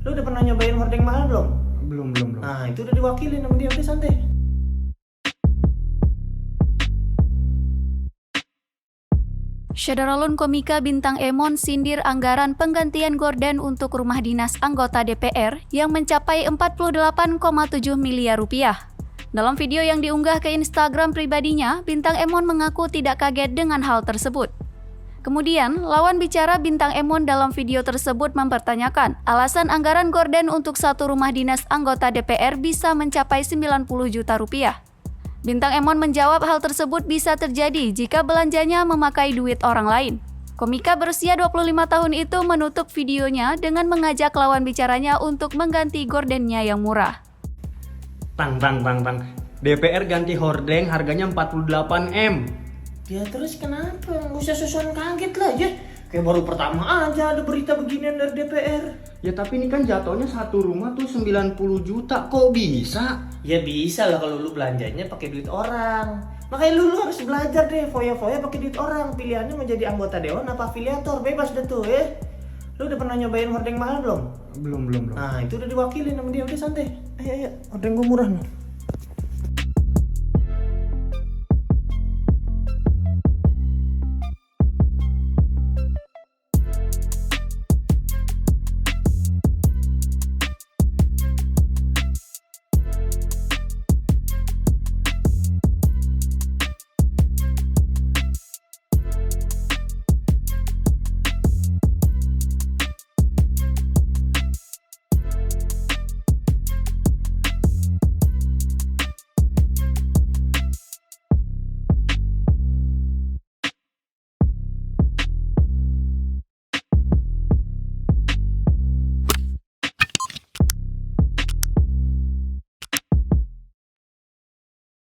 Lu udah pernah nyobain hordeng mahal belum? Belum. Nah, itu udah diwakilin sama dia, udah santai. Syahrul komika bintang Emon sindir anggaran penggantian gorden untuk rumah dinas anggota DPR yang mencapai 48,7 miliar rupiah. Dalam video yang diunggah ke Instagram pribadinya, bintang Emon mengaku tidak kaget dengan hal tersebut. Kemudian, lawan bicara bintang Emon dalam video tersebut mempertanyakan alasan anggaran gorden untuk satu rumah dinas anggota DPR bisa mencapai 90 juta rupiah. Bintang Emon menjawab hal tersebut bisa terjadi jika belanjanya memakai duit orang lain. Komika berusia 25 tahun itu menutup videonya dengan mengajak lawan bicaranya untuk mengganti gordennya yang murah. Bang. DPR ganti hordeng harganya 48M. Ya terus kenapa? Nggak usah susun kaget lah ya. Kayak baru pertama aja ada berita beginian dari DPR. Ya tapi ini kan jatuhnya satu rumah tuh 90 juta. Kok bisa? Ya bisa lah kalau lu belanjanya pakai duit orang. Makanya lu harus belajar deh foya-foya pakai duit orang. Pilihannya menjadi anggota dewan apa afiliator, bebas deh tuh ya. Lu udah pernah nyobain hordeng mahal belum? Belum. Nah, itu udah diwakilin sama dia, udah santai. Ayo, hordeng gua murah nih.